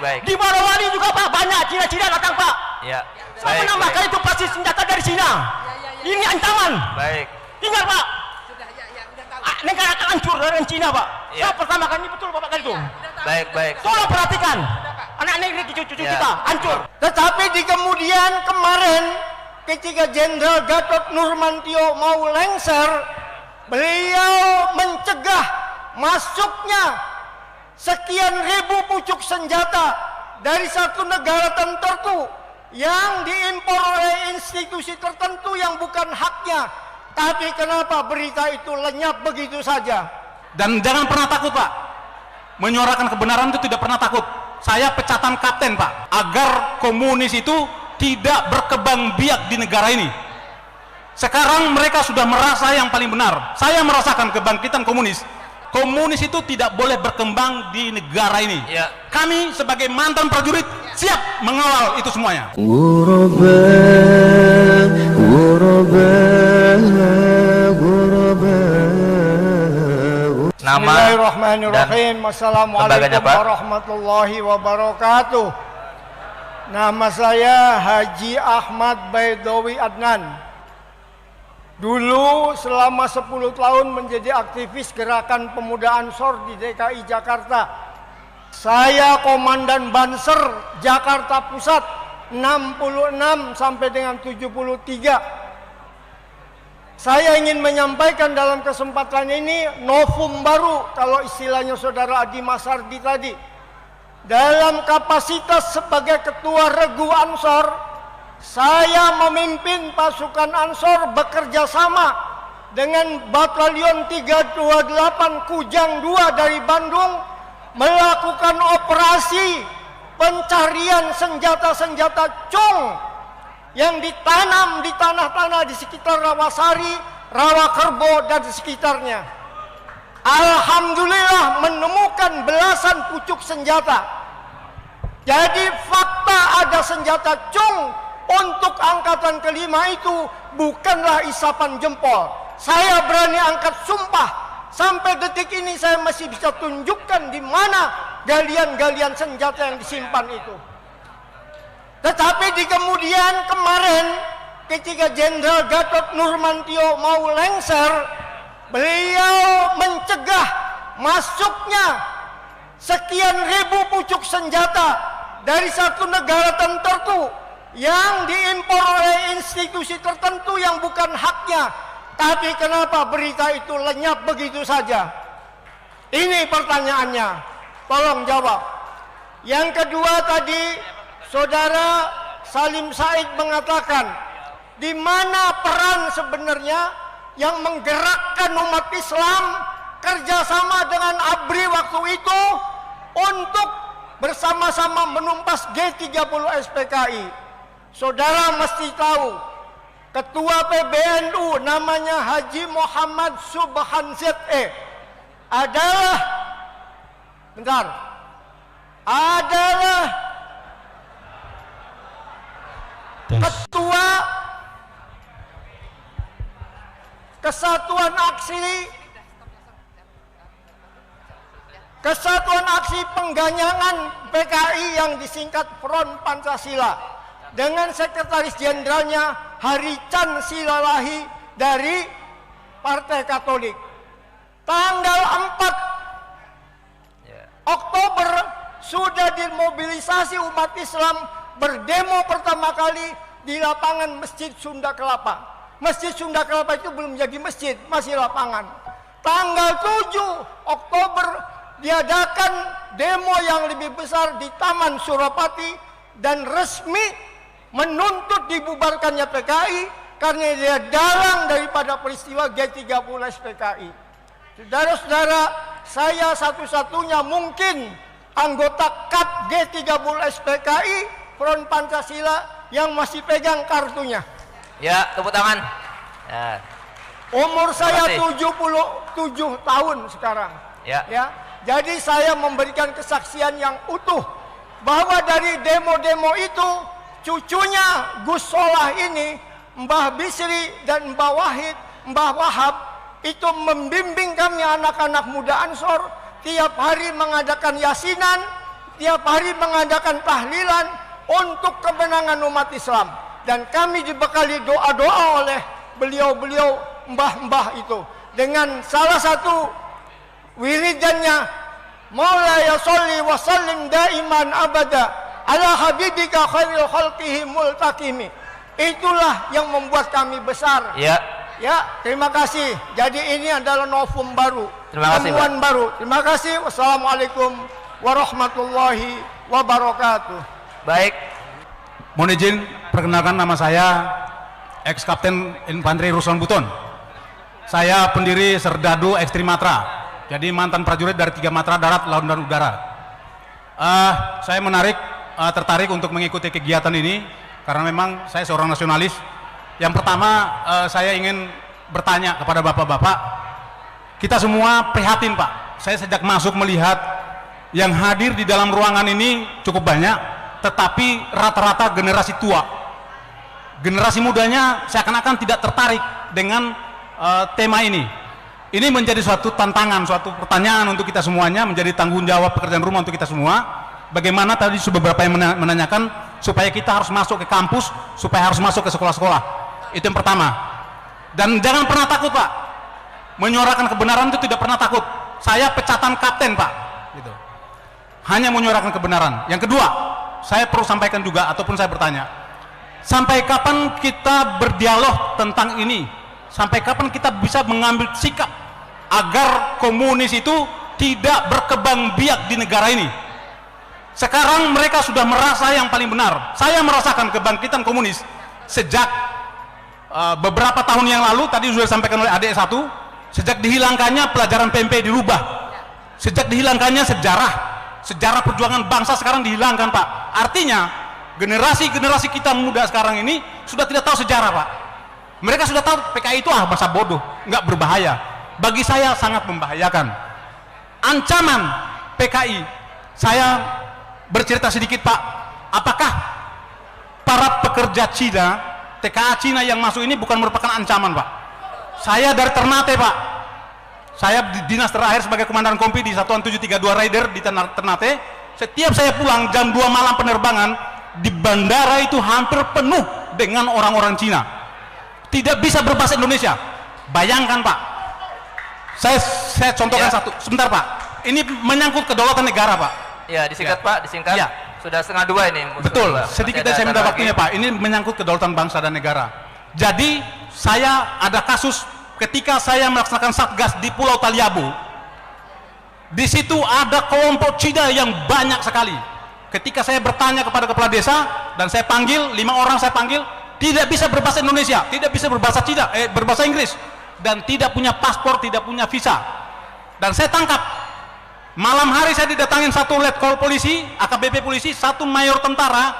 baik. Di Morowali juga Pak, banyak Cina-Cina datang Pak. Ya. Saya menambahkan itu pasti senjata dari Cina. Ini ancaman. Baik. Ingat Pak. Negara akan hancur dari Cina Pak. Ya. Saya pertama kali betul Bapak kali itu. Baik, baik. Tolong perhatikan. Anak negeri cucu-cucu Ya. kita hancur. Tetapi di kemudian kemarin ketika Jenderal Gatot Nurmantio mau lengser, beliau mencegah masuknya sekian ribu pucuk senjata dari satu negara tertentu yang diimpor oleh institusi tertentu yang bukan haknya. Tapi kenapa berita itu lenyap begitu saja? Dan jangan pernah takut Pak, menyuarakan kebenaran itu tidak pernah takut. Saya pecatan kapten Pak, agar komunis itu tidak berkembang biak di negara ini. Sekarang mereka sudah merasa yang paling benar. Saya merasakan kebangkitan komunis. Komunis itu tidak boleh berkembang di negara ini. Ya. Kami sebagai mantan prajurit siap mengawal itu semuanya. Nama Bismillahirrahmanirrahim. lembaganya, Assalamualaikum Pak. warahmatullahi wabarakatuh. Nama saya Haji Ahmad Baidowi Adnan. Dulu selama 10 tahun menjadi aktivis gerakan pemuda Ansor di DKI Jakarta. Saya komandan Banser Jakarta Pusat 66 sampai dengan 73. Saya ingin menyampaikan dalam kesempatan ini novum baru kalau istilahnya saudara Adi Masardi tadi. Dalam kapasitas sebagai ketua Regu Ansor, saya memimpin pasukan Ansor bekerja sama dengan Batalion 328 Kujang 2 dari Bandung melakukan operasi pencarian senjata-senjata Cung yang ditanam di tanah-tanah di sekitar Rawasari, Rawakerbo dan di sekitarnya. Alhamdulillah menemukan belasan pucuk senjata. Jadi fakta ada senjata Cung untuk angkatan kelima itu bukanlah isapan jempol. Saya berani angkat sumpah, sampai detik ini saya masih bisa tunjukkan di mana galian-galian senjata yang disimpan itu. Tetapi di kemudian kemarin ketika Jenderal Gatot Nurmantio mau lengser, beliau mencegah masuknya sekian ribu pucuk senjata dari satu negara tertentu yang diimpor oleh institusi tertentu yang bukan haknya. Tapi kenapa berita itu lenyap begitu saja? Ini pertanyaannya. Tolong jawab. Yang kedua tadi Saudara Salim Said mengatakan, di mana peran sebenarnya yang menggerakkan umat Islam kerjasama dengan ABRI waktu itu untuk bersama-sama menumpas G30 SPKI. Saudara mesti tahu, Ketua PBNU namanya Haji Muhammad Subhan ZE adalah Ketua Kesatuan Aksi Pengganyangan PKI yang disingkat Front Pancasila dengan Sekretaris Jenderalnya Harican Silalahi dari Partai Katolik. Tanggal 4 Oktober sudah dimobilisasi umat Islam berdemo pertama kali di lapangan Masjid Sunda Kelapa. Masjid Sunda Kelapa itu belum jadi masjid, masih lapangan. Tanggal 7 Oktober diadakan demo yang lebih besar di Taman Suropati dan resmi menuntut dibubarkannya PKI karena dia dalang daripada peristiwa G30 SPKI. Saudara-saudara, saya satu-satunya mungkin anggota KAP G30 SPKI Front Pancasila yang masih pegang kartunya. Ya, tepuk tangan. Ya. Umur saya Terima 77 tahun sekarang. Ya. Jadi saya memberikan kesaksian yang utuh bahwa dari demo-demo itu cucunya Gus Solah ini, Mbah Bisri dan Mbah Wahid, Mbah Wahab itu membimbing kami anak-anak muda Ansor tiap hari mengadakan yasinan, tiap hari mengadakan tahlilan untuk kemenangan umat Islam. Dan kami dibekali doa-doa oleh beliau-beliau mbah-mbah itu. Dengan salah satu wiridannya, Maulaya sholli wa sallim daiman abada ala habibika khairil khalqihi multakimi. Itulah yang membuat kami besar. Ya. Ya, terima kasih. Jadi ini adalah novum baru, Terima kasih, temuan baru. Terima kasih. Wassalamualaikum warahmatullahi wabarakatuh. Baik. Mohon izin, perkenalkan nama saya ex Kapten Infanteri Ruslan Buton. Saya pendiri Serdadu Ekstrim Matra. Jadi mantan prajurit dari 3 matra darat, laut dan udara. Saya tertarik untuk mengikuti kegiatan ini karena memang saya seorang nasionalis. Yang pertama, saya ingin bertanya kepada bapak-bapak. Kita semua prihatin, Pak. Saya sejak masuk melihat yang hadir di dalam ruangan ini cukup banyak, tetapi rata-rata generasi tua. Generasi mudanya seakan-akan tidak tertarik dengan tema ini. Ini menjadi suatu tantangan, suatu pertanyaan untuk kita semuanya, menjadi tanggung jawab pekerjaan rumah untuk kita semua. Bagaimana tadi beberapa yang menanyakan supaya kita harus masuk ke kampus, supaya harus masuk ke sekolah-sekolah. Itu yang pertama. Dan jangan pernah takut, Pak. Menyuarakan kebenaran itu tidak pernah takut. Saya pecatan kapten, Pak. Gitu. Hanya menyuarakan kebenaran. Yang kedua, saya perlu sampaikan juga, ataupun saya bertanya, sampai kapan kita berdialog tentang ini? Sampai kapan kita bisa mengambil sikap agar komunis itu tidak berkembang biak di negara ini? Sekarang mereka sudah merasa yang paling benar. Saya merasakan kebangkitan komunis sejak beberapa tahun yang lalu. Tadi sudah disampaikan oleh adik satu, sejak dihilangkannya pelajaran PMP dirubah, sejak dihilangkannya sejarah perjuangan bangsa sekarang dihilangkan, Pak. Artinya generasi kita muda sekarang ini sudah tidak tahu sejarah, Pak. Mereka sudah tahu PKI itu masa bodoh, nggak berbahaya. Bagi saya sangat membahayakan. Ancaman PKI, saya bercerita sedikit, Pak. Apakah para pekerja Cina, TKA Cina yang masuk ini bukan merupakan ancaman, Pak? Saya dari Ternate, Pak. Saya di dinas terakhir sebagai komandan kompi di Satuan 732 Raider di Ternate. Setiap saya pulang jam 2 malam penerbangan, di bandara itu hampir penuh dengan orang-orang Cina. Tidak bisa berbahasa Indonesia. Bayangkan, Pak. Saya contohkan satu. Sebentar, Pak. Ini menyangkut kedaulatan negara, Pak. Ya, disingkat, Pak, disingkat. Ya. Sudah 1:30 ini. Betul. Sedikit saya minta waktunya, Pak. Ini menyangkut kedaulatan bangsa dan negara. Jadi, saya ada kasus ketika saya melaksanakan satgas di Pulau Taliabu. Di situ ada kelompok Cina yang banyak sekali. Ketika saya bertanya kepada kepala desa dan saya panggil 5 orang, saya panggil, tidak bisa berbahasa Indonesia, tidak bisa berbahasa Cina, berbahasa Inggris, dan tidak punya paspor, tidak punya visa. Dan saya tangkap. Malam hari saya didatangin satu letkol polisi, AKBP polisi, satu mayor tentara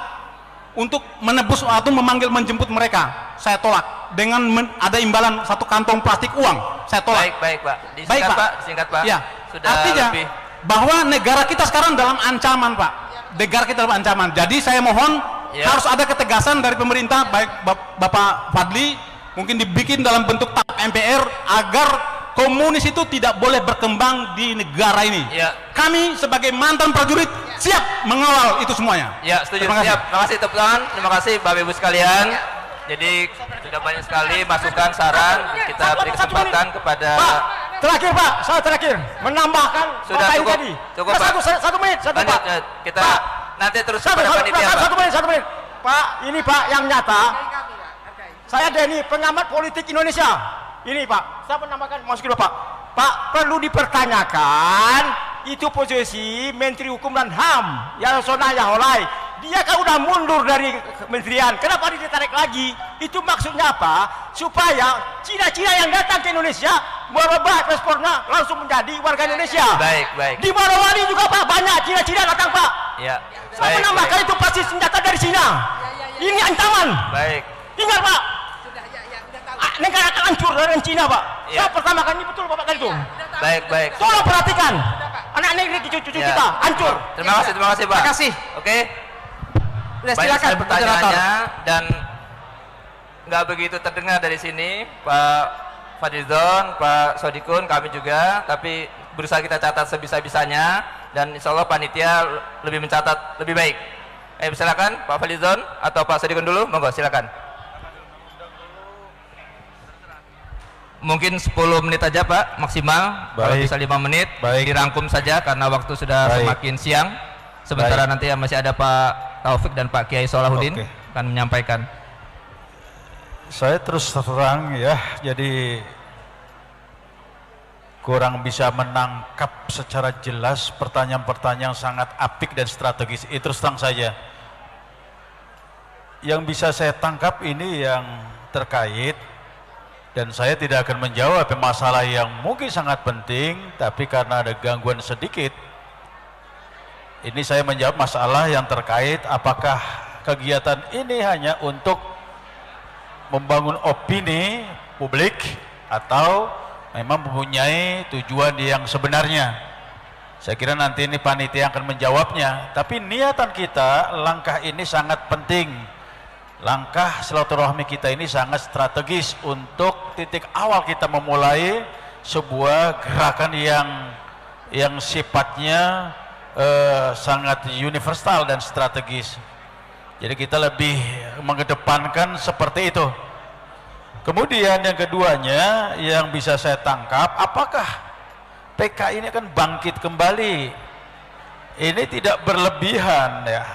untuk menebus atau menjemput mereka. Saya tolak dengan ada imbalan satu kantong plastik uang. Saya tolak. Baik, Pak. Disingkat, Baik, Pak. Disingkat, Pak. Ya. Sudah Artinya lebih. bahwa negara kita sekarang dalam ancaman, Pak. Negara kita dalam ancaman. Jadi saya mohon harus ada ketegasan dari pemerintah, baik Bapak Fadli, mungkin dibikin dalam bentuk TAP MPR agar komunis itu tidak boleh berkembang di negara ini. Ya. Kami sebagai mantan prajurit siap mengawal itu semuanya. Ya, setuju. Terima kasih. Siap. Terima kasih, tepuk tangan. Terima kasih, Bapak Ibu sekalian. Jadi sudah banyak sekali masukan, saran. Kita beri kesempatan kepada. Pak, terakhir, Pak, saya terakhir menambahkan Sudah Bapak ini cukup, tadi. cukup, Pak, Pak. satu menit, Lanjut, Pak. kita Pak, nanti terus satu kepada panitia, Pak. satu menit. Pak, ini Pak yang nyata. Saya Denny, pengamat politik Indonesia. Ini Pak, saya menambahkan, masuk dulu Pak. Pak, perlu dipertanyakan itu posisi Menteri Hukum dan HAM Yasona Yaholai. Dia kan udah mundur dari kementerian, kenapa dia ditarik lagi? Itu maksudnya apa? Supaya Cina-Cina yang datang ke Indonesia merubah paspornya langsung menjadi warga Indonesia. Baik. Di Morowali juga Pak, banyak Cina-Cina datang Pak. Ya. Saya menambahkan itu pasti senjata dari Cina. Ini ancaman. Baik. Ingat Pak, negara akan hancur dari Cina Pak. Ya. Saya pertama kali betul Bapak tadi itu. Baik. Tolong perhatikan. Anak negeri cucu Ya. kita hancur. Terima kasih, Pak. Terima kasih. Oke. Udah, Banyak silakan sekali pertanyaannya moderator. dan nggak begitu terdengar dari sini, Pak Fadlizon, Pak Sodikun, kami juga, tapi berusaha kita catat sebisa-bisanya. dan insya Allah panitia lebih mencatat lebih baik. Silakan Pak Fadlizon atau Pak Sadiqun dulu, monggo silakan. Mungkin 10 menit aja Pak maksimal. Kalau bisa 5 menit. Dirangkum saja karena waktu sudah semakin siang. Sementara nanti masih ada Pak Taufik dan Pak Kiai Solahuddin akan menyampaikan. Saya terus terang ya, jadi kurang bisa menangkap secara jelas pertanyaan-pertanyaan sangat apik dan strategis. Itu terus terang saja. Yang bisa saya tangkap ini yang terkait, dan saya tidak akan menjawab masalah yang mungkin sangat penting, tapi karena ada gangguan sedikit, ini saya menjawab masalah yang terkait apakah kegiatan ini hanya untuk membangun opini publik atau memang mempunyai tujuan yang sebenarnya. Saya kira nanti ini panitia akan menjawabnya, tapi niatan kita, langkah ini sangat penting. Langkah silaturahmi kita ini sangat strategis untuk titik awal kita memulai sebuah gerakan yang sifatnya sangat universal dan strategis. Jadi kita lebih mengedepankan seperti itu. Kemudian yang keduanya yang bisa saya tangkap, apakah PKI ini akan bangkit kembali? Ini tidak berlebihan ya.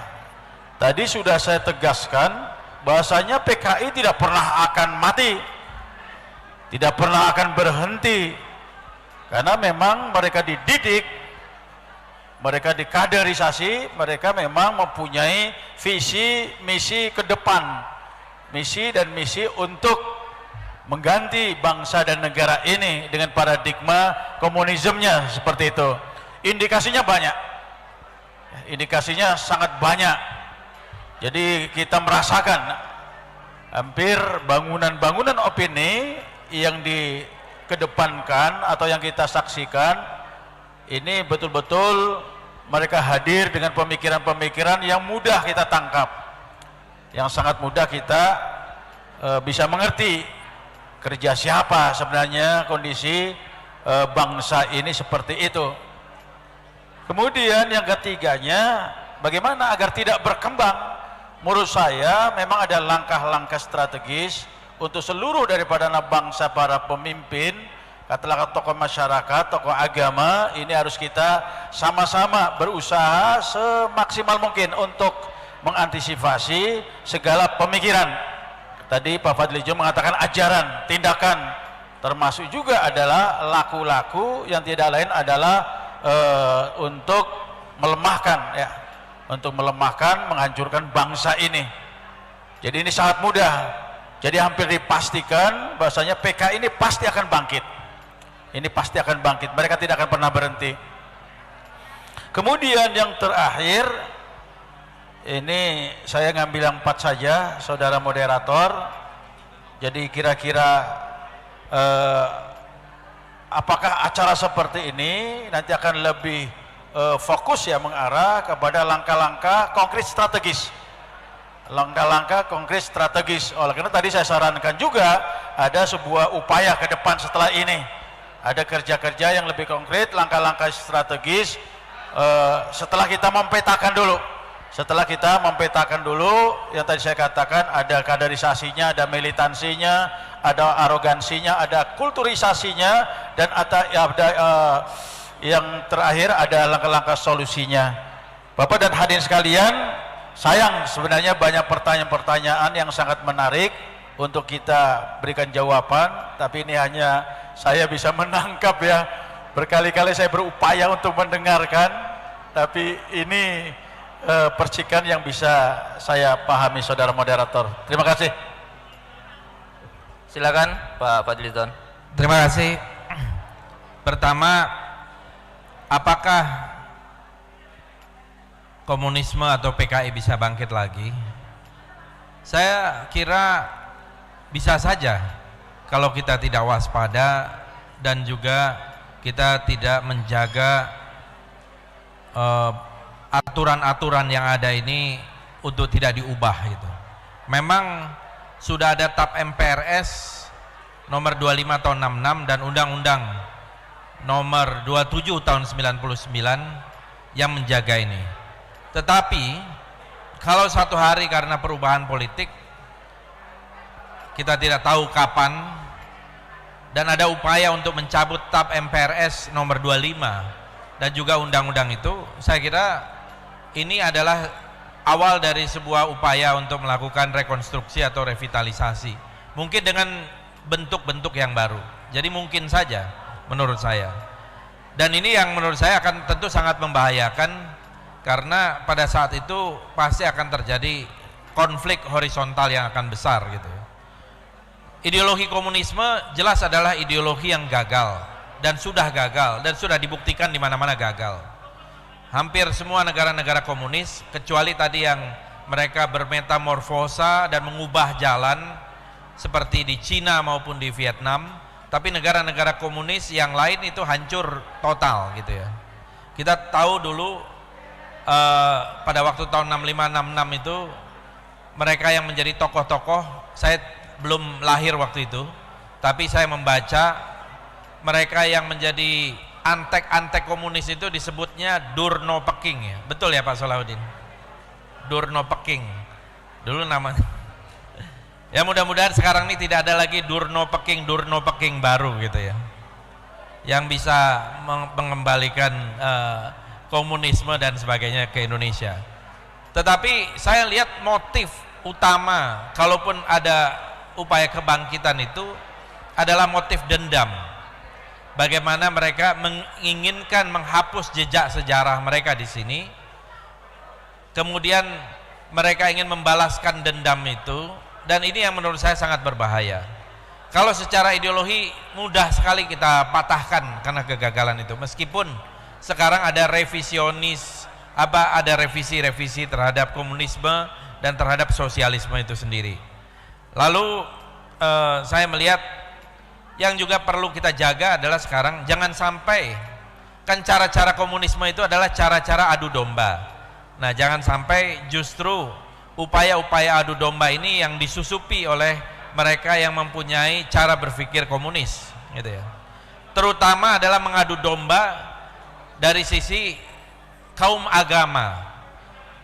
Tadi sudah saya tegaskan bahasanya PKI tidak pernah akan mati, tidak pernah akan berhenti, karena memang mereka dididik, mereka dikaderisasi, mereka memang mempunyai visi misi ke depan, misi dan misi untuk mengganti bangsa dan negara ini dengan paradigma komunismenya seperti itu. Indikasinya banyak, indikasinya sangat banyak. Jadi kita merasakan hampir bangunan-bangunan opini yang dikedepankan atau yang kita saksikan ini betul-betul mereka hadir dengan pemikiran-pemikiran yang mudah kita tangkap, yang sangat mudah kita bisa mengerti kerja siapa sebenarnya kondisi bangsa ini seperti itu. Kemudian yang ketiganya, bagaimana agar tidak berkembang? Menurut saya memang ada langkah-langkah strategis untuk seluruh daripada anak bangsa, para pemimpin, katakanlah tokoh masyarakat, tokoh agama, ini harus kita sama-sama berusaha semaksimal mungkin untuk mengantisipasi segala pemikiran. Tadi Pak Fadlizon mengatakan ajaran, tindakan, termasuk juga adalah laku-laku yang tidak lain adalah untuk melemahkan ya, untuk melemahkan, menghancurkan bangsa ini. Jadi ini sangat mudah. Jadi hampir dipastikan bahasanya PKI ini pasti akan bangkit. Ini pasti akan bangkit. Mereka tidak akan pernah berhenti. Kemudian yang terakhir, ini saya ngambil yang 4 saja, saudara moderator. Jadi kira-kira apakah acara seperti ini nanti akan lebih fokus ya mengarah kepada langkah-langkah konkret strategis. Langkah-langkah konkret strategis. Oleh karena tadi saya sarankan juga ada sebuah upaya ke depan setelah ini. Ada kerja-kerja yang lebih konkret, langkah-langkah strategis setelah kita mempetakan dulu. Setelah kita mempetakan dulu yang tadi saya katakan, ada kaderisasinya, ada militansinya, ada arogansinya, ada kulturisasinya, dan ada yang terakhir ada langkah-langkah solusinya. Bapak dan hadirin sekalian, sayang sebenarnya banyak pertanyaan-pertanyaan yang sangat menarik untuk kita berikan jawaban, tapi ini hanya saya bisa menangkap ya. Berkali-kali saya berupaya untuk mendengarkan, tapi ini percikan yang bisa saya pahami, saudara moderator. Terima kasih. Silakan Pak Fadlizon. Terima kasih. Pertama, apakah komunisme atau PKI bisa bangkit lagi? Saya kira bisa saja kalau kita tidak waspada dan juga kita tidak menjaga aturan-aturan yang ada ini untuk tidak diubah gitu. Memang sudah ada TAP MPRS nomor 25 tahun 66 dan Undang-Undang nomor 27 tahun 99 yang menjaga ini. Tetapi kalau satu hari karena perubahan politik, kita tidak tahu kapan, dan ada upaya untuk mencabut TAP MPRS nomor 25 dan juga undang-undang itu, saya kira ini adalah awal dari sebuah upaya untuk melakukan rekonstruksi atau revitalisasi, mungkin dengan bentuk-bentuk yang baru. Jadi mungkin saja menurut saya, dan ini yang menurut saya akan tentu sangat membahayakan, karena pada saat itu pasti akan terjadi konflik horizontal yang akan besar gitu. Ideologi komunisme jelas adalah ideologi yang gagal dan sudah dibuktikan di mana-mana gagal. Hampir semua negara-negara komunis, kecuali tadi yang mereka bermetamorfosa dan mengubah jalan seperti di Cina maupun di Vietnam, tapi negara-negara komunis yang lain itu hancur total gitu ya. Kita tahu dulu pada waktu tahun 65-66 itu mereka yang menjadi tokoh-tokoh, saya belum lahir waktu itu, tapi saya membaca mereka yang menjadi antek-antek komunis itu disebutnya Durno Peking ya. Betul ya Pak Salahuddin? Durno Peking dulu namanya. Ya mudah-mudahan sekarang ini tidak ada lagi Durno Peking baru gitu ya, yang bisa mengembalikan komunisme dan sebagainya ke Indonesia. Tetapi saya lihat motif utama kalaupun ada upaya kebangkitan itu adalah motif dendam. Bagaimana mereka menginginkan menghapus jejak sejarah mereka di sini, kemudian mereka ingin membalaskan dendam itu, dan ini yang menurut saya sangat berbahaya. Kalau secara ideologi mudah sekali kita patahkan karena kegagalan itu, meskipun sekarang ada revisionis, ada revisi-revisi terhadap komunisme dan terhadap sosialisme itu sendiri. Lalu saya melihat yang juga perlu kita jaga adalah sekarang jangan sampai, kan cara-cara komunisme itu adalah cara-cara adu domba. Nah jangan sampai justru upaya-upaya adu domba ini yang disusupi oleh mereka yang mempunyai cara berpikir komunis gitu ya. Terutama adalah mengadu domba dari sisi kaum agama.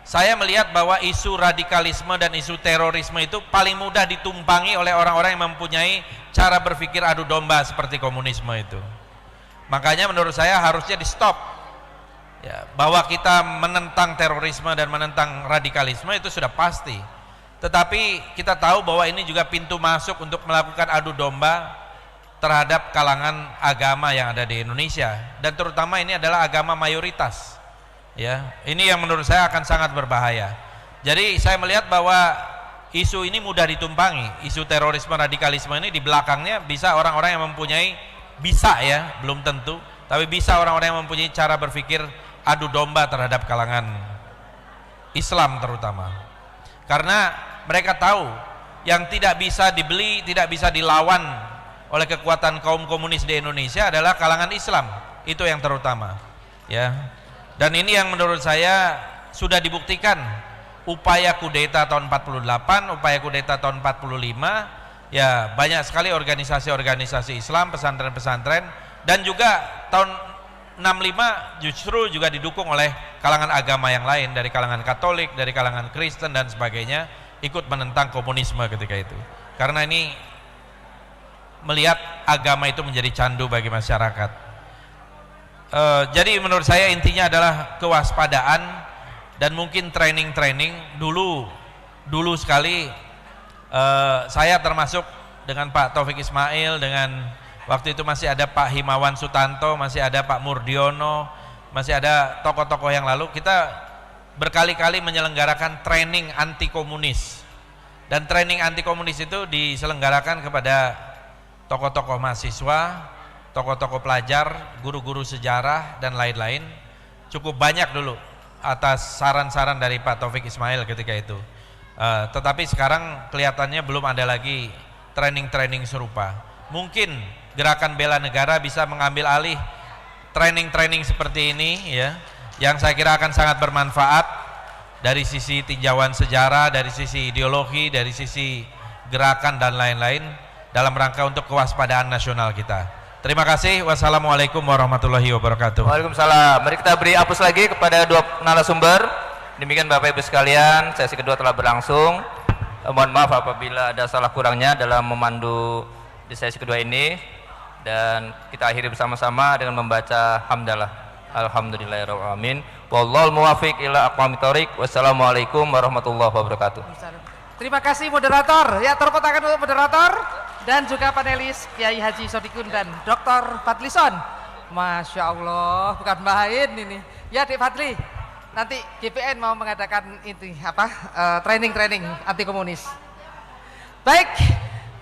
Saya melihat bahwa isu radikalisme dan isu terorisme itu paling mudah ditumpangi oleh orang-orang yang mempunyai cara berpikir adu domba seperti komunisme itu. Makanya menurut saya harusnya di stop ya, bahwa kita menentang terorisme dan menentang radikalisme itu sudah pasti, tetapi kita tahu bahwa ini juga pintu masuk untuk melakukan adu domba terhadap kalangan agama yang ada di Indonesia, dan terutama ini adalah agama mayoritas. Ya, ini yang menurut saya akan sangat berbahaya. Jadi saya melihat bahwa isu ini mudah ditumpangi. Isu terorisme, radikalisme ini di belakangnya bisa orang-orang yang mempunyai, bisa ya, belum tentu, tapi bisa orang-orang yang mempunyai cara berpikir adu domba terhadap kalangan Islam terutama. Karena mereka tahu yang tidak bisa dibeli, tidak bisa dilawan oleh kekuatan kaum komunis di Indonesia adalah kalangan Islam. Itu yang terutama. Ya. Dan ini yang menurut saya sudah dibuktikan, upaya kudeta tahun 48, upaya kudeta tahun 45, ya banyak sekali organisasi-organisasi Islam, pesantren-pesantren, dan juga tahun 65 justru juga didukung oleh kalangan agama yang lain, dari kalangan Katolik, dari kalangan Kristen dan sebagainya, ikut menentang komunisme ketika itu. Karena ini melihat agama itu menjadi candu bagi masyarakat. Jadi menurut saya intinya adalah kewaspadaan dan mungkin training dulu sekali. Saya termasuk dengan Pak Taufik Ismail, dengan waktu itu masih ada Pak Himawan Sutanto, masih ada Pak Murdiono, masih ada tokoh-tokoh yang lalu, kita berkali-kali menyelenggarakan training anti komunis, dan training anti komunis itu diselenggarakan kepada tokoh-tokoh mahasiswa, tokoh-tokoh pelajar, guru-guru sejarah dan lain-lain. Cukup banyak dulu atas saran-saran dari Pak Taufik Ismail ketika itu. Tetapi sekarang kelihatannya belum ada lagi training-training serupa. Mungkin Gerakan Bela Negara bisa mengambil alih training-training seperti ini ya, yang saya kira akan sangat bermanfaat dari sisi tinjauan sejarah, dari sisi ideologi, dari sisi gerakan dan lain-lain, dalam rangka untuk kewaspadaan nasional kita. Terima kasih. Wassalamualaikum warahmatullahi wabarakatuh. Waalaikumsalam. Mari kita beri aplaus lagi kepada dua narasumber. Demikian Bapak Ibu sekalian, sesi kedua telah berlangsung. Mohon maaf apabila ada salah kurangnya dalam memandu di sesi kedua ini, dan kita akhiri bersama-sama dengan membaca hamdalah. Alhamdulillahirabbil alamin. Wallahul muwaffiq ila aqwamit thoriq. Wassalamualaikum warahmatullahi wabarakatuh. Terima kasih moderator. Ya, tepuk tangan untuk moderator dan juga panelis Kiai Haji Sodikun dan Dr. Fadlison. Masya Allah, bukan main ini. Ya, Dik Fadli, nanti GPN mau mengadakan itu training anti komunis. Baik,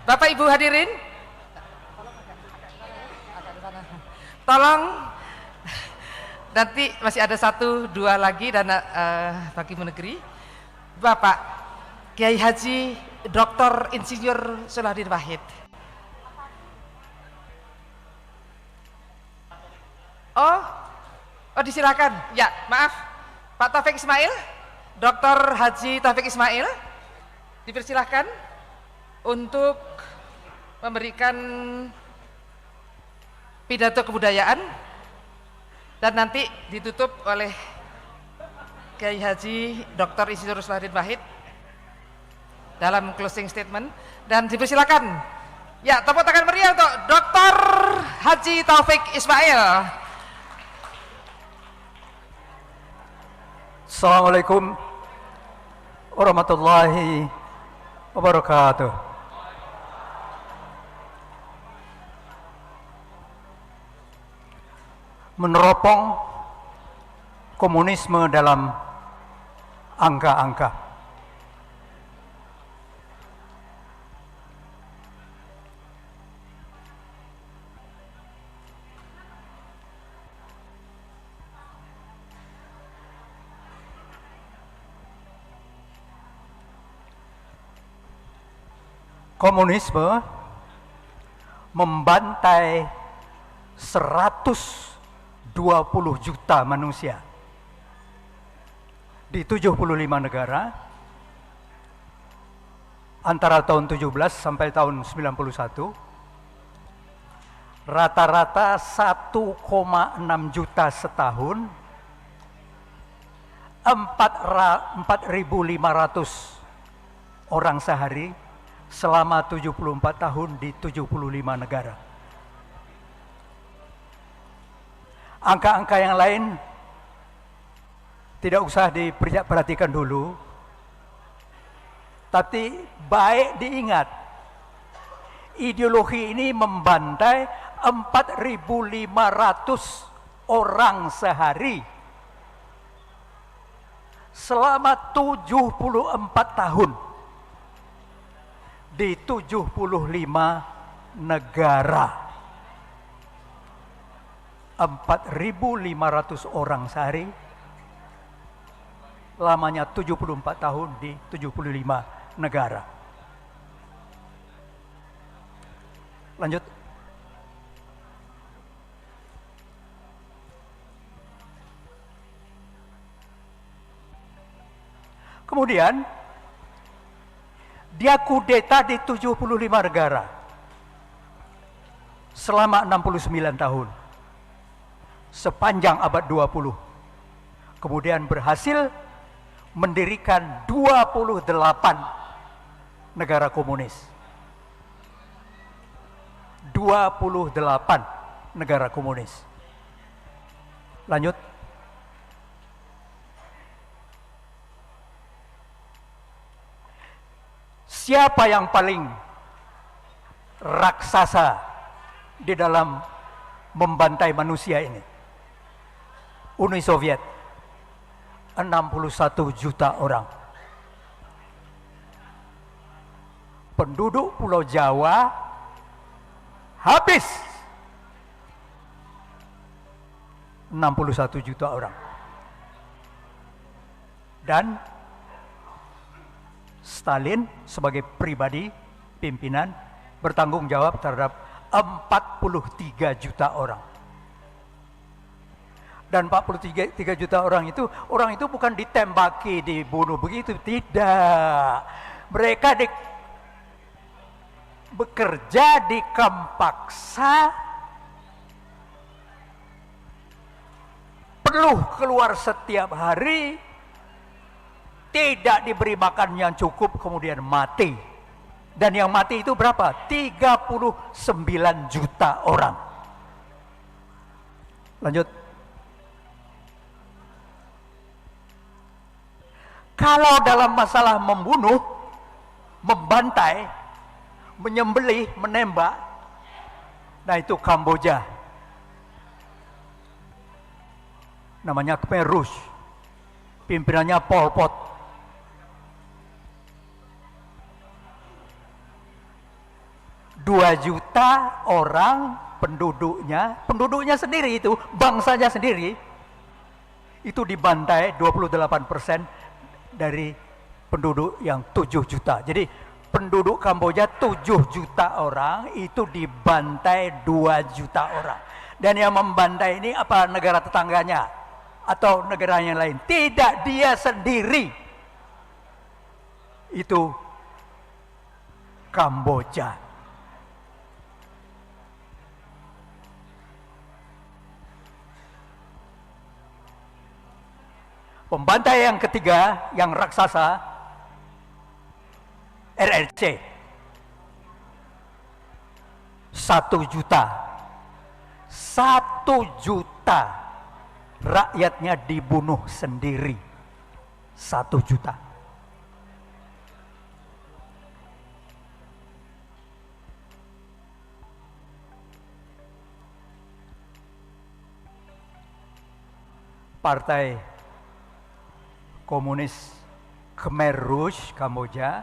Bapak Ibu hadirin, tolong nanti masih ada 1-2 lagi dana bagi negeri. Bapak Kiai Haji Dr. Insinyur Salahuddin Wahid. Oh, disilakan. Ya, maaf, Pak Taufik Ismail, Dr. Haji Taufik Ismail, dipersilahkan untuk memberikan pidato kebudayaan dan nanti ditutup oleh Kiai Haji Dr. Insinyur Salahuddin Wahid dalam closing statement, dan dipersilakan. Ya, tepuk tangan meriah untuk Dr. Haji Taufik Ismail. Assalamualaikum warahmatullahi wabarakatuh. Meneropong komunisme dalam angka-angka. Komunisme membantai 120 juta manusia di 75 negara antara tahun 17 sampai tahun 91, rata-rata 1,6 juta setahun, 4.500 orang sehari selama 74 tahun di 75 negara. Angka-angka yang lain tidak usah diperhatikan dulu, tapi baik diingat, ideologi ini membantai 4.500 orang sehari selama 74 tahun di 75 negara. 4.500 orang sehari, lamanya 74 tahun di 75 negara. Lanjut. Kemudian dia kudeta di 75 negara selama 69 tahun sepanjang abad 20. Kemudian berhasil mendirikan 28 negara komunis. 28 negara komunis. Lanjut. Siapa yang paling raksasa di dalam membantai manusia ini? Uni Soviet, 61 juta orang. Penduduk Pulau Jawa habis 61 juta orang. Dan Stalin sebagai pribadi pimpinan bertanggung jawab terhadap 43 juta orang. Dan 43 juta orang itu bukan ditembaki, dibunuh begitu, tidak. Mereka bekerja di kamp paksa perlu keluar setiap hari, tidak diberi makan yang cukup, kemudian mati. Dan yang mati itu berapa? 39 juta orang. Lanjut. Kalau dalam masalah membunuh, membantai, menyembelih, menembak, nah itu Kamboja. Namanya Khmer Rouge. Pimpinannya Pol Pot. Dua juta orang penduduknya sendiri itu, bangsanya sendiri, itu dibantai 28% dari penduduk yang 7 juta. Jadi penduduk Kamboja 7 juta orang itu dibantai 2 juta orang. Dan yang membantai ini apa, negara tetangganya atau negara yang lain? Tidak, dia sendiri. Itu Kamboja. Pembantai yang ketiga, yang raksasa, RRC. 1 juta. 1 juta rakyatnya dibunuh sendiri. 1 juta. Partai Komunis Khmer Rouge Kamboja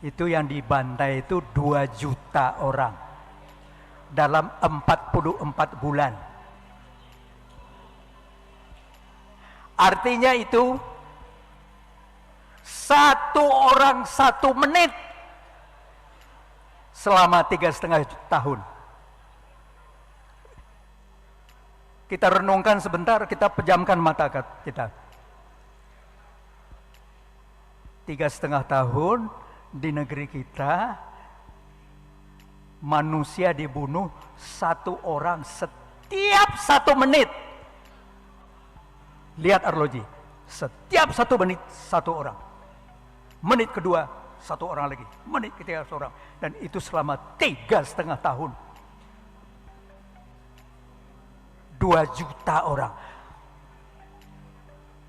itu yang dibantai itu 2 juta orang dalam 44 bulan. Artinya itu 1 orang 1 menit selama 3,5 tahun. Kita renungkan sebentar, kita pejamkan mata kita. 3,5 tahun di negeri kita, manusia dibunuh 1 orang setiap 1 menit. Lihat arloji, setiap 1 menit 1 orang. Menit kedua 1 orang lagi, menit ketiga 1 orang. Dan itu selama 3,5 tahun. 2 juta orang.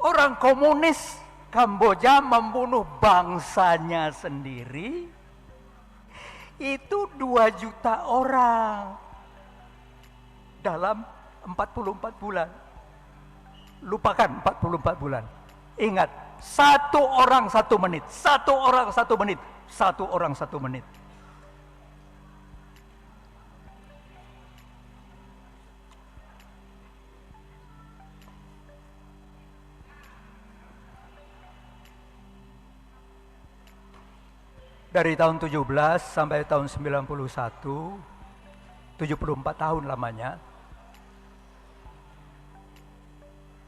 Orang komunis Kamboja membunuh bangsanya sendiri itu 2 juta orang dalam 44 bulan. Lupakan 44 bulan. Ingat, 1 orang 1 menit, 1 orang 1 menit, 1 orang 1 menit. Dari tahun 17 sampai tahun 91, 74 tahun lamanya,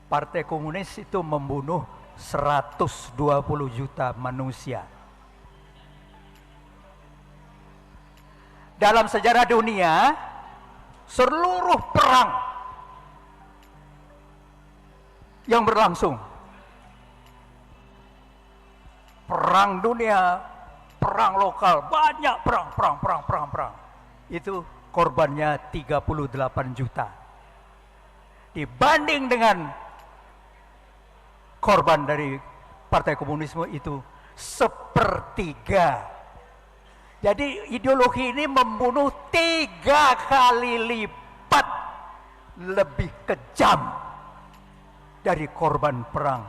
Partai Komunis itu membunuh 120 juta manusia. Dalam sejarah dunia, seluruh perang yang berlangsung, perang dunia, perang lokal, banyak perang. Itu korbannya 38 juta. Dibanding dengan korban dari Partai Komunisme itu 1/3. Jadi ideologi ini membunuh 3 kali lipat lebih kejam dari korban perang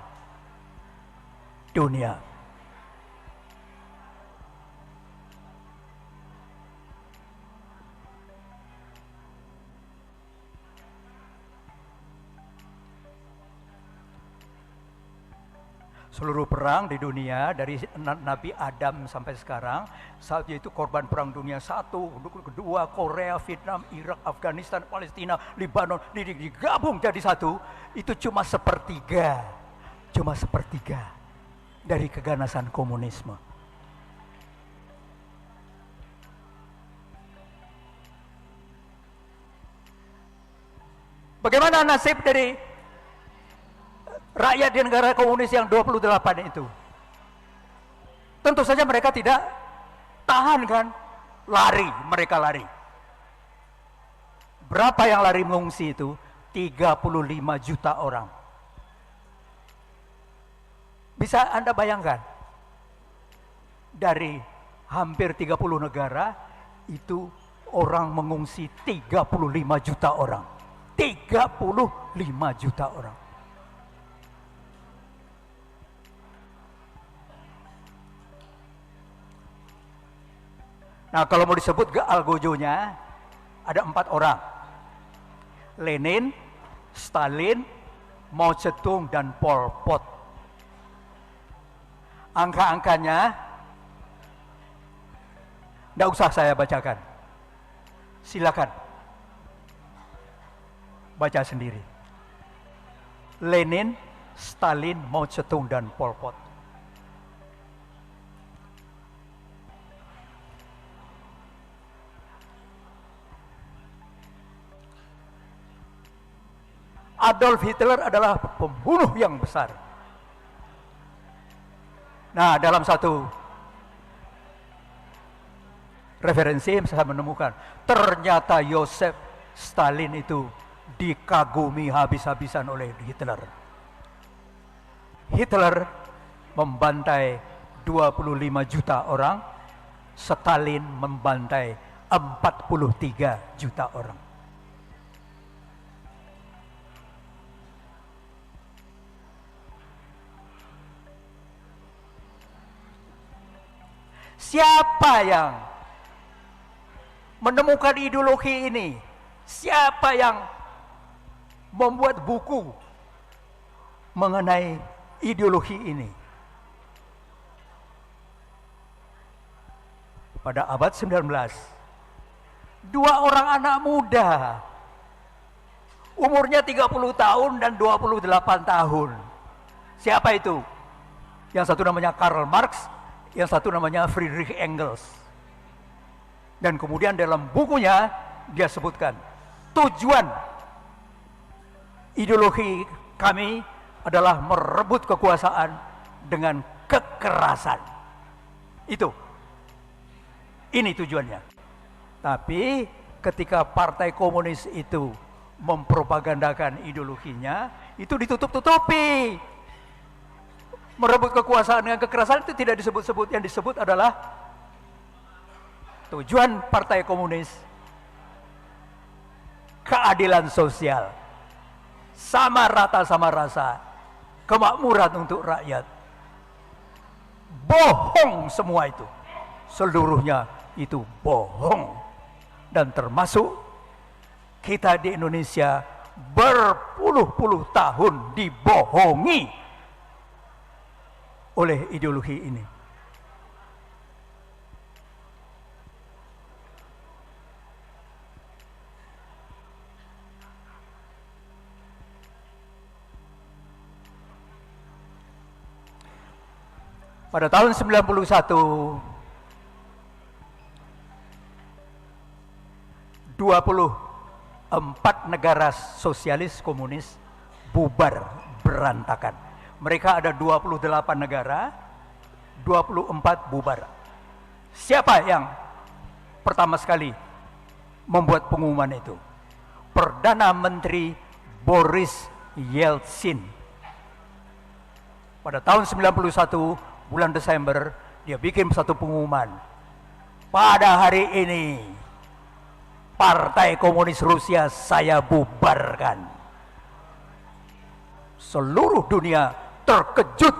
dunia. Seluruh perang di dunia dari Nabi Adam sampai sekarang, saat itu korban perang dunia 1, kedua, Korea, Vietnam, Irak, Afghanistan, Palestina, Lebanon, digabung jadi 1, itu cuma 1/3. Cuma 1/3 dari keganasan komunisme. Bagaimana nasib dari rakyat di negara komunis yang 28 itu. Tentu saja mereka tidak tahan kan, mereka lari. Berapa yang lari mengungsi itu? 35 juta orang. Bisa Anda bayangkan, dari hampir 30 negara itu orang mengungsi 35 juta orang. 35 juta orang. Nah, kalau mau disebut algojonya ada 4 orang. Lenin, Stalin, Mao Zedong, dan Pol Pot. Angka-angkanya tidak usah saya bacakan. Silakan baca sendiri. Lenin, Stalin, Mao Zedong, dan Pol Pot. Adolf Hitler adalah pembunuh yang besar. Nah, dalam satu referensi saya menemukan, ternyata Joseph Stalin itu dikagumi habis-habisan oleh Hitler. Hitler membantai 25 juta orang, Stalin membantai 43 juta orang. Siapa yang menemukan ideologi ini? Siapa yang membuat buku mengenai ideologi ini? Pada abad 19, 2 orang anak muda, umurnya 30 tahun dan 28 tahun. Siapa itu? Yang satu namanya Karl Marx, yang satu namanya Friedrich Engels. Dan kemudian dalam bukunya dia sebutkan, tujuan ideologi kami adalah merebut kekuasaan dengan kekerasan. Ini tujuannya. Tapi ketika Partai Komunis itu mempropagandakan ideologinya, itu ditutup-tutupi. Merebut kekuasaan dengan kekerasan itu tidak disebut-sebut. Yang disebut adalah tujuan Partai Komunis keadilan sosial, sama rata sama rasa, kemakmuran untuk rakyat. Bohong semua itu, seluruhnya itu bohong. Dan termasuk kita di Indonesia berpuluh-puluh tahun dibohongi oleh ideologi ini. Pada tahun 91, 24 negara sosialis komunis bubar berantakan. Mereka ada 28 negara, 24 bubar. Siapa yang pertama sekali membuat pengumuman itu? Perdana Menteri Boris Yeltsin. Pada tahun 91 bulan Desember dia bikin satu pengumuman. Pada hari ini Partai Komunis Rusia saya bubarkan. Seluruh dunia terkejut.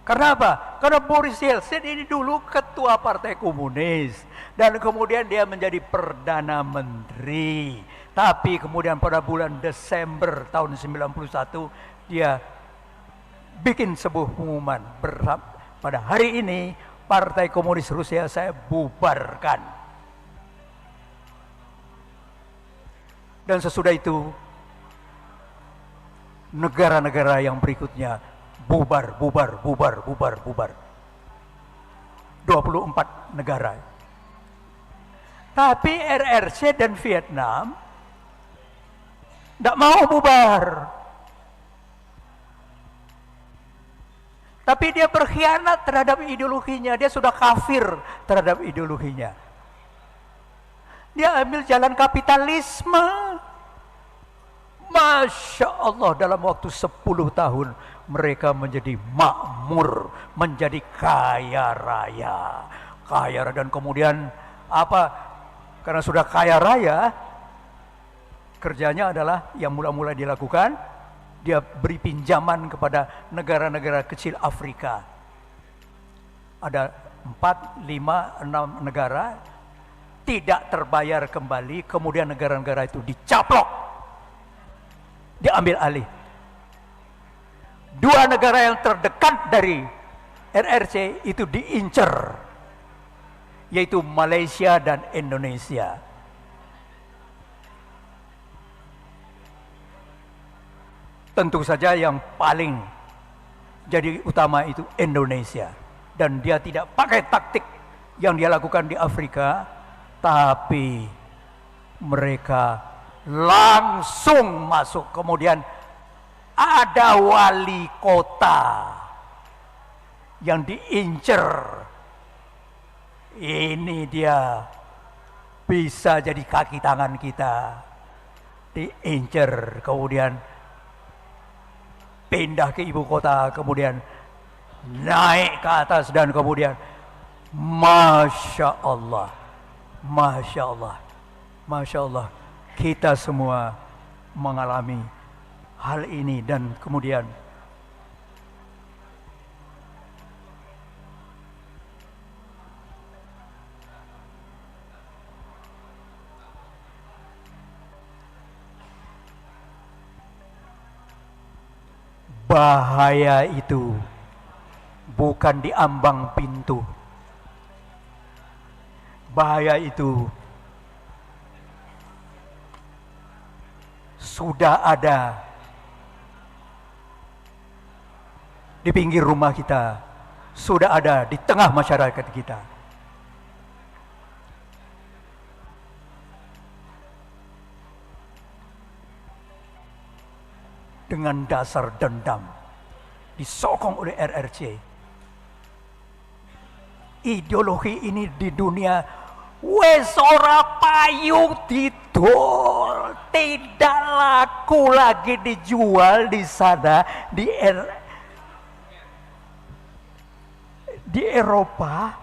Karena apa? Karena Boris Yeltsin ini dulu ketua Partai Komunis dan kemudian dia menjadi Perdana Menteri. Tapi kemudian pada bulan Desember tahun 91 dia bikin sebuah pengumuman, pada hari ini Partai Komunis Rusia saya bubarkan. Dan sesudah itu negara-negara yang berikutnya bubar. 24 negara. Tapi RRC dan Vietnam tidak mau bubar. Tapi dia berkhianat terhadap ideologinya, dia sudah kafir terhadap ideologinya. Dia ambil jalan kapitalisme. Masya Allah, dalam waktu 10 tahun mereka menjadi makmur, menjadi kaya raya. Kaya raya, dan kemudian apa? Karena sudah kaya raya, kerjanya adalah yang mula-mula dilakukan, dia beri pinjaman kepada negara-negara kecil Afrika. Ada 4, 5, 6 negara tidak terbayar kembali, kemudian negara-negara itu dicaplok, diambil alih. 2 negara yang terdekat dari RRC itu diincer, yaitu Malaysia dan Indonesia. Tentu saja yang paling jadi utama itu Indonesia, dan dia tidak pakai taktik yang dia lakukan di Afrika, tapi mereka langsung masuk. Kemudian ada wali kota yang diincer. Ini dia bisa jadi kaki tangan kita, diincer, kemudian pindah ke ibu kota, kemudian naik ke atas, dan kemudian Masya Allah, Masya Allah, Masya Allah, kita semua mengalami hal ini. Dan kemudian bahaya itu bukan di ambang pintu. Bahaya itu sudah ada di pinggir rumah kita, sudah ada di tengah masyarakat kita. Dengan dasar dendam, disokong oleh RRC. Ideologi ini di dunia wes ora payu didol, tidak laku lagi dijual di sana, di Eropa,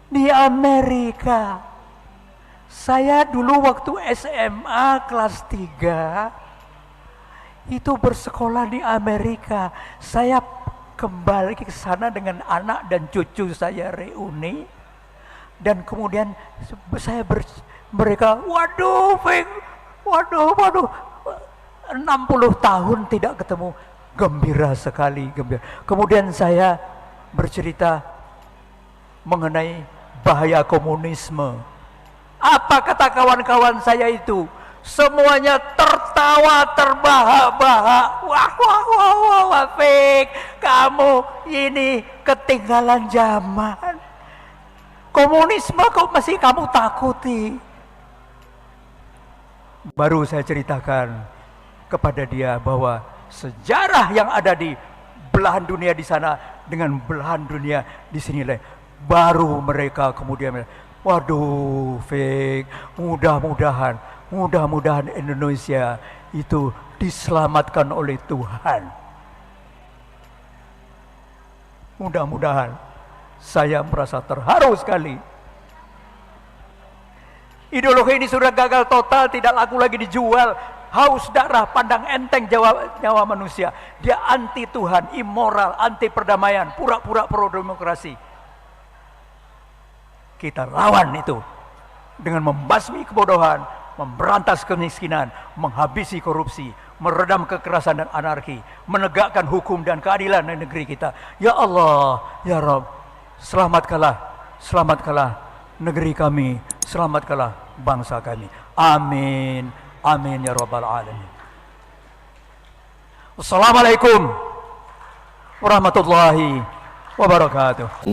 di Amerika. Saya dulu waktu SMA kelas 3 itu bersekolah di Amerika. Saya kembali ke sana dengan anak dan cucu saya reuni, dan kemudian mereka waduh 60 tahun tidak ketemu, gembira sekali, gembira. Kemudian saya bercerita mengenai bahaya komunisme. Apa kata kawan-kawan saya itu? Semuanya tertawa terbahak-bahak. Wah, Fik, kamu ini ketinggalan zaman. Komunisme kok masih kamu takuti? Baru saya ceritakan kepada dia bahwa sejarah yang ada di belahan dunia di sana dengan belahan dunia di sini, baru mereka kemudian, waduh, Fik, mudah-mudahan Indonesia itu diselamatkan oleh Tuhan. Mudah-mudahan. Saya merasa terharu sekali. Ideologi ini sudah gagal total, tidak laku lagi dijual. Haus darah, pandang enteng nyawa manusia. Dia anti Tuhan, immoral, anti perdamaian, pura-pura pro demokrasi. Kita lawan itu dengan membasmi kebodohan, memberantas kemiskinan, menghabisi korupsi, meredam kekerasan dan anarki, menegakkan hukum dan keadilan di negeri kita. Ya Allah, ya Rabb, selamatkanlah negeri kami, selamatkanlah bangsa kami. Amin, amin ya Rabbal Alamin. Wassalamualaikum warahmatullahi wabarakatuh.